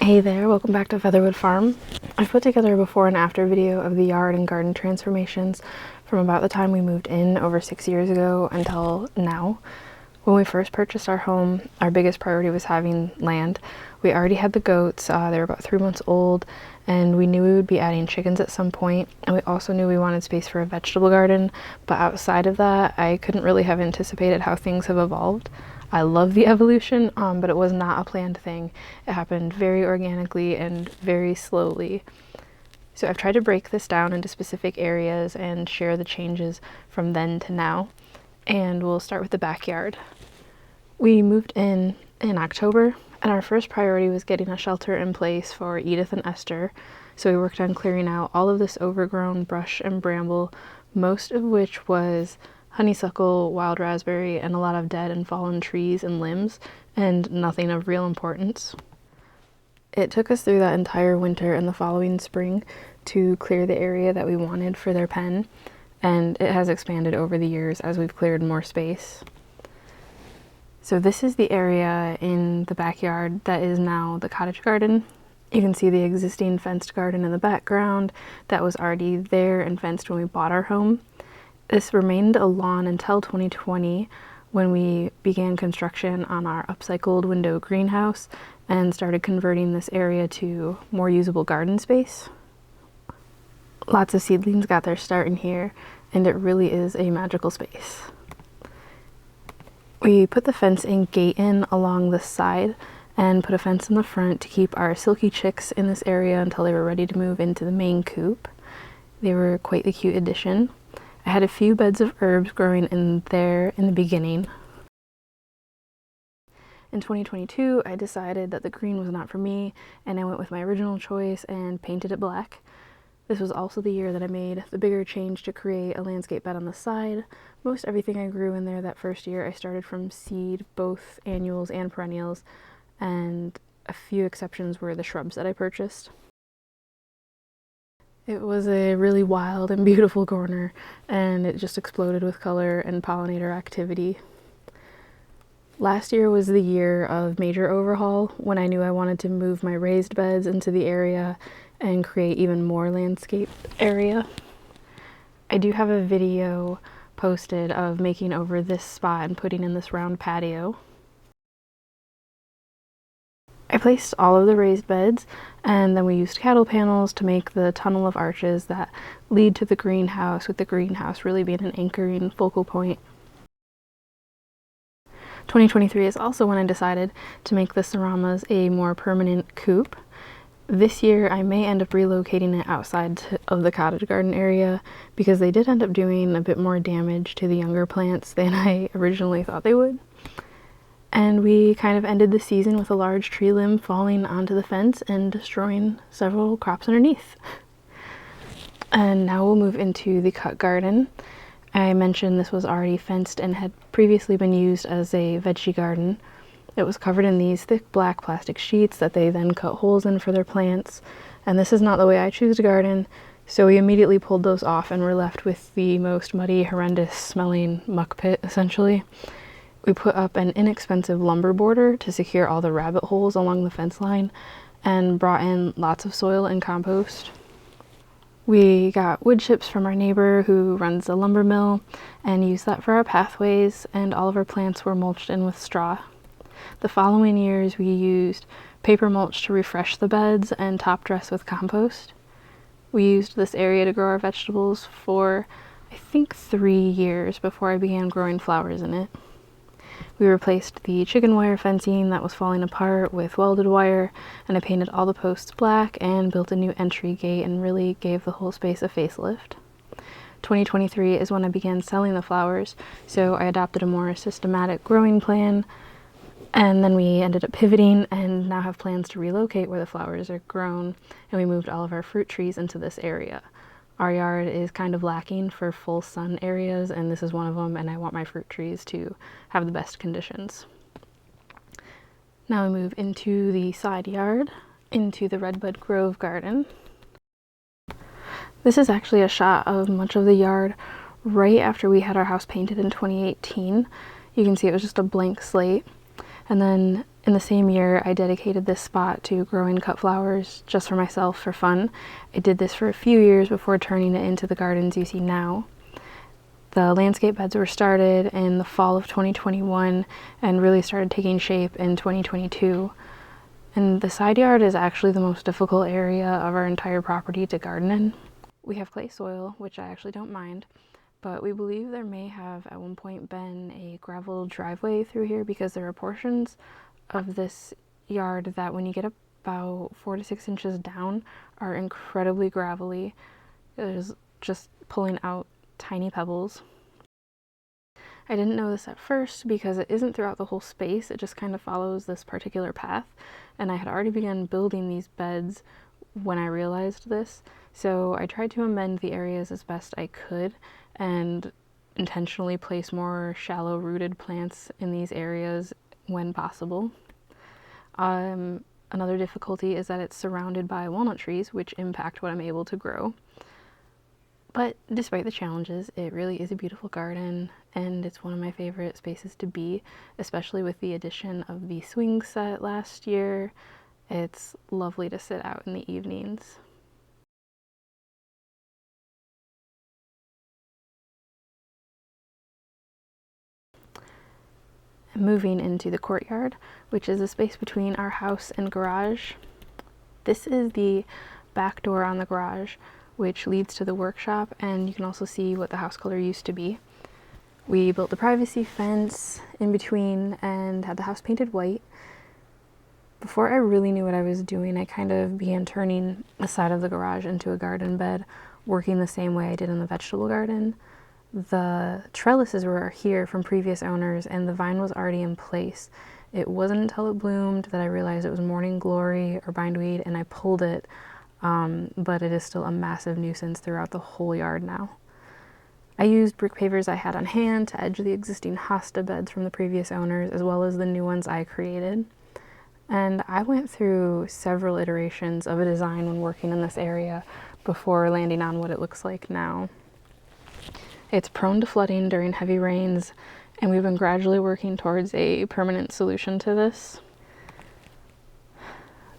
Hey there, welcome back to Featherwood Farm. I've put together a before and after video of the yard and garden transformations from about the time we moved in over 6 years ago until now. When we first purchased our home, our biggest priority was having land. We already had the goats, they were about 3 months old, and we knew we would be adding chickens at some point, and we also knew we wanted space for a vegetable garden, but outside of that, I couldn't really have anticipated how things have evolved. I love the evolution, but it was not a planned thing. It happened very organically and very slowly. So I've tried to break this down into specific areas and share the changes from then to now. And we'll start with the backyard. We moved in October, and our first priority was getting a shelter in place for Edith and Esther. So we worked on clearing out all of this overgrown brush and bramble, most of which was honeysuckle, wild raspberry, and a lot of dead and fallen trees and limbs, and nothing of real importance. It took us through that entire winter and the following spring to clear the area that we wanted for their pen, and it has expanded over the years as we've cleared more space. So this is the area in the backyard that is now the cottage garden. You can see the existing fenced garden in the background that was already there and fenced when we bought our home. This remained a lawn until 2020 when we began construction on our upcycled window greenhouse and started converting this area to more usable garden space. Lots of seedlings got their start in here, and it really is a magical space. We put the fence and gate in along the side and put a fence in the front to keep our silky chicks in this area until they were ready to move into the main coop. They were quite the cute addition. I had a few beds of herbs growing in there in the beginning. In 2022, I decided that the green was not for me, and I went with my original choice and painted it black. This was also the year that I made the bigger change to create a landscape bed on the side. Most everything I grew in there that first year I started from seed, both annuals and perennials, and a few exceptions were the shrubs that I purchased. It was a really wild and beautiful corner, and it just exploded with color and pollinator activity. Last year was the year of major overhaul when I knew I wanted to move my raised beds into the area and create even more landscape area. I do have a video posted of making over this spot and putting in this round patio. I placed all of the raised beds, and then we used cattle panels to make the tunnel of arches that lead to the greenhouse, with the greenhouse really being an anchoring focal point. 2023 is also when I decided to make the Seramas a more permanent coop. This year I may end up relocating it outside of the cottage garden area because they did end up doing a bit more damage to the younger plants than I originally thought they would. And we kind of ended the season with a large tree limb falling onto the fence and destroying several crops underneath. And now we'll move into the cut garden. I mentioned this was already fenced and had previously been used as a veggie garden. It was covered in these thick black plastic sheets that they then cut holes in for their plants. And this is not the way I choose to garden, so we immediately pulled those off and were left with the most muddy, horrendous smelling muck pit, essentially. We put up an inexpensive lumber border to secure all the rabbit holes along the fence line and brought in lots of soil and compost. We got wood chips from our neighbor who runs a lumber mill and used that for our pathways, and all of our plants were mulched in with straw. The following years we used paper mulch to refresh the beds and top dress with compost. We used this area to grow our vegetables for I think 3 years before I began growing flowers in it. We replaced the chicken wire fencing that was falling apart with welded wire, and I painted all the posts black and built a new entry gate and really gave the whole space a facelift. 2023 is when I began selling the flowers, so I adopted a more systematic growing plan, and then we ended up pivoting and now have plans to relocate where the flowers are grown, and we moved all of our fruit trees into this area. Our yard is kind of lacking for full sun areas, and this is one of them, and I want my fruit trees to have the best conditions. Now we move into the side yard, into the Redbud Grove garden. This is actually a shot of much of the yard right after we had our house painted in 2018. You can see it was just a blank slate. And then In the same year, I dedicated this spot to growing cut flowers just for myself for fun. I did this for a few years before turning it into the gardens you see now. The landscape beds were started in the fall of 2021 and really started taking shape in 2022. And the side yard is actually the most difficult area of our entire property to garden in. We have clay soil, which I actually don't mind, but we believe there may have at one point been a gravel driveway through here because there are portions of this yard that when you get about 4 to 6 inches down are incredibly gravelly. It is just pulling out tiny pebbles. I didn't know this at first because it isn't throughout the whole space, it just kind of follows this particular path, and I had already begun building these beds when I realized this, so I tried to amend the areas as best I could and intentionally place more shallow rooted plants in these areas when possible. Another difficulty is that it's surrounded by walnut trees, which impact what I'm able to grow. But despite the challenges, it really is a beautiful garden, and it's one of my favorite spaces to be, especially with the addition of the swing set last year. It's lovely to sit out in the evenings. Moving into the courtyard, which is the space between our house and garage. This is the back door on the garage, which leads to the workshop, and you can also see what the house color used to be. We built the privacy fence in between and had the house painted white. Before I really knew what I was doing, I kind of began turning the side of the garage into a garden bed, working the same way I did in the vegetable garden. The trellises were here from previous owners and the vine was already in place. It wasn't until it bloomed that I realized it was morning glory or bindweed, and I pulled it, but it is still a massive nuisance throughout the whole yard now. I used brick pavers I had on hand to edge the existing hosta beds from the previous owners as well as the new ones I created. And I went through several iterations of a design when working in this area before landing on what it looks like now. It's prone to flooding during heavy rains, and we've been gradually working towards a permanent solution to this.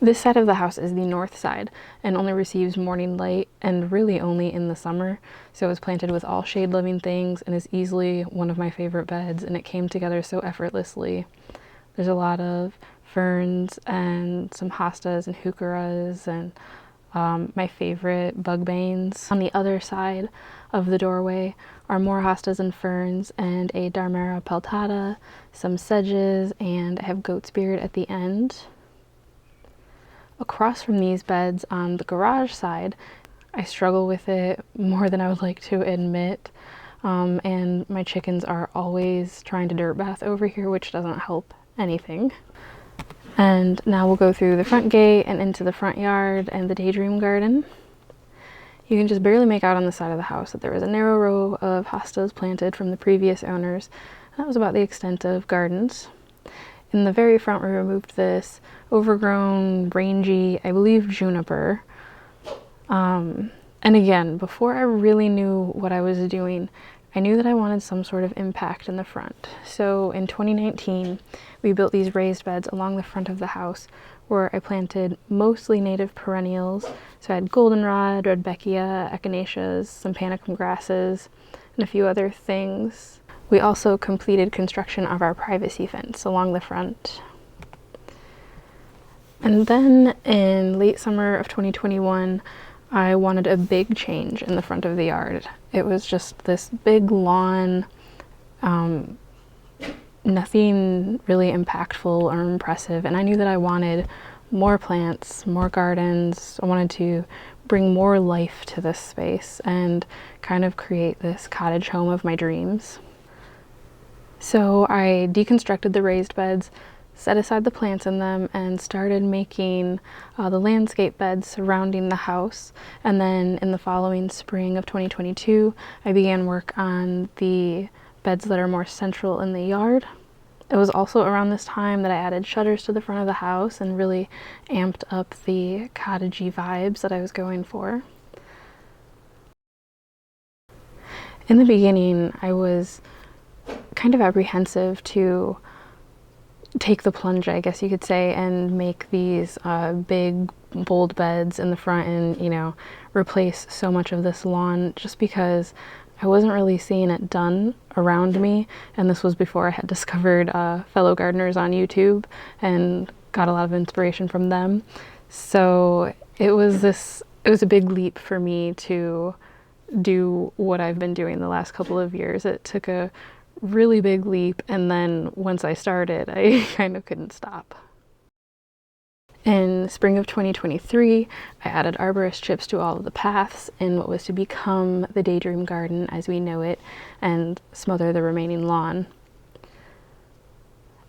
This side of the house is the north side and only receives morning light, and really only in the summer, so it's planted with all shade living things and is easily one of my favorite beds, and it came together so effortlessly. There's a lot of ferns and some hostas and heucheras and my favorite bugbanes. On the other side of the doorway are more hostas and ferns and a Darmera peltata, some sedges, and I have goat's beard at the end. Across from these beds on the garage side, I struggle with it more than I would like to admit, and my chickens are always trying to dirt bath over here, which doesn't help anything. And now we'll go through the front gate and into the front yard and the Daydream Garden. You can just barely make out on the side of the house that there was a narrow row of hostas planted from the previous owners. That was about the extent of gardens. In the very front, we removed this overgrown, rangy, I believe, juniper. And again, before I really knew what I was doing, I knew that I wanted some sort of impact in the front. So in 2019, we built these raised beds along the front of the house where I planted mostly native perennials. So I had goldenrod, rudbeckia, echinaceas, some panicum grasses, and a few other things. We also completed construction of our privacy fence along the front. And then in late summer of 2021, I wanted a big change in the front of the yard. It was just this big lawn, nothing really impactful or impressive, and I knew that I wanted more plants, more gardens. I wanted to bring more life to this space and kind of create this cottage home of my dreams. So I deconstructed the raised beds, set aside the plants in them, and started making the landscape beds surrounding the house. And then in the following spring of 2022, I began work on the beds that are more central in the yard. It was also around this time that I added shutters to the front of the house and really amped up the cottagey vibes that I was going for. In the beginning, I was kind of apprehensive to take the plunge, I guess you could say, and make these big bold beds in the front and, you know, replace so much of this lawn, just because I wasn't really seeing it done around me. And this was before I had discovered fellow gardeners on YouTube and got a lot of inspiration from them. So it was a big leap for me to do what I've been doing the last couple of years. It took a really big leap, and then once I started, I kind of couldn't stop. In spring of 2023, I added arborist chips to all of the paths in what was to become the Daydream Garden as we know it, and smother the remaining lawn.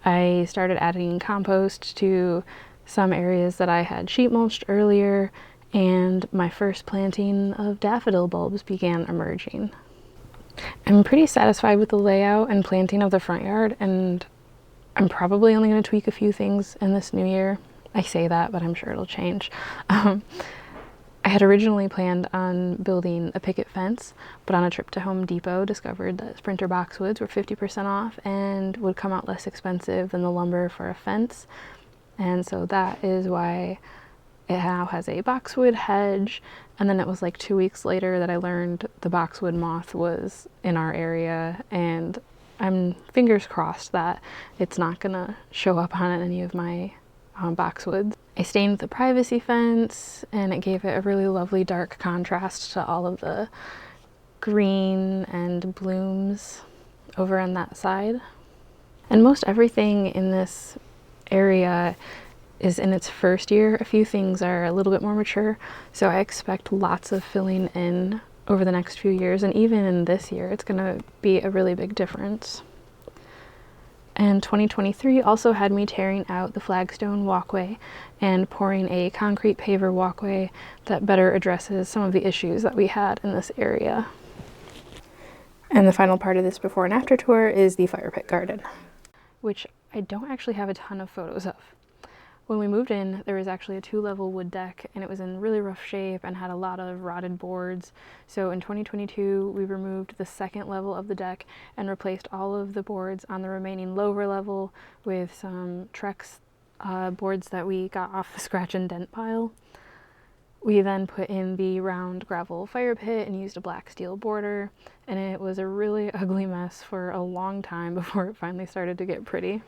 I started adding compost to some areas that I had sheet mulched earlier, and my first planting of daffodil bulbs began emerging. I'm pretty satisfied with the layout and planting of the front yard, and I'm probably only going to tweak a few things in this new year. I say that, but I'm sure it'll change. I had originally planned on building a picket fence, but on a trip to Home Depot discovered that Sprinter boxwoods were 50% off and would come out less expensive than the lumber for a fence. And so that is why it now has a boxwood hedge. And then it was like 2 weeks later that I learned the boxwood moth was in our area, and I'm fingers crossed that it's not gonna show up on any of my boxwoods. I stained the privacy fence, and it gave it a really lovely dark contrast to all of the green and blooms over on that side. And most everything in this area is in its first year. A few things are a little bit more mature, so I expect lots of filling in over the next few years, and even in this year it's going to be a really big difference. And 2023 also had me tearing out the flagstone walkway and pouring a concrete paver walkway that better addresses some of the issues that we had in this area. And the final part of this before and after tour is the fire pit garden, which I don't actually have a ton of photos of. When we moved in, there was actually a 2-level wood deck, and it was in really rough shape and had a lot of rotted boards. So in 2022, we removed the 2nd level of the deck and replaced all of the boards on the remaining lower level with some Trex boards that we got off the scratch and dent pile. We then put in the round gravel fire pit and used a black steel border, and it was a really ugly mess for a long time before it finally started to get pretty.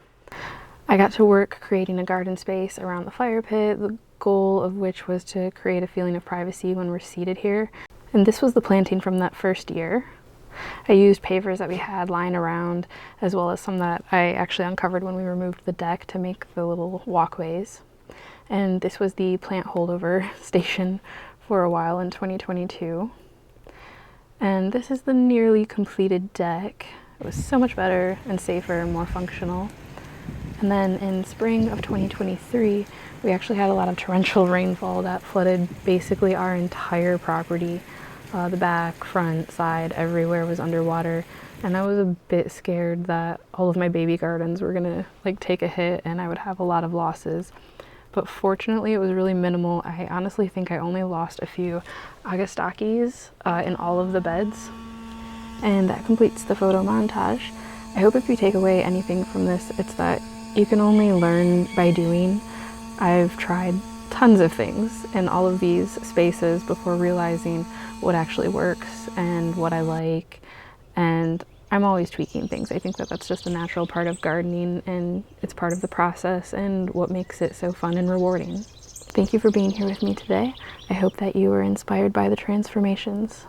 I got to work creating a garden space around the fire pit, the goal of which was to create a feeling of privacy when we're seated here. And this was the planting from that first year. I used pavers that we had lying around, as well as some that I actually uncovered when we removed the deck to make the little walkways. And this was the plant holdover station for a while in 2022. And this is the nearly completed deck. It was so much better and safer and more functional. And then in spring of 2023, we actually had a lot of torrential rainfall that flooded basically our entire property. The back, front, side, everywhere was underwater. And I was a bit scared that all of my baby gardens were gonna take a hit and I would have a lot of losses. But fortunately, it was really minimal. I honestly think I only lost a few Agastakis in all of the beds. And that completes the photo montage. I hope if you take away anything from this, it's that you can only learn by doing. I've tried tons of things in all of these spaces before realizing what actually works and what I like, and I'm always tweaking things. I think that that's just a natural part of gardening, and it's part of the process and what makes it so fun and rewarding. Thank you for being here with me today. I hope that you were inspired by the transformations.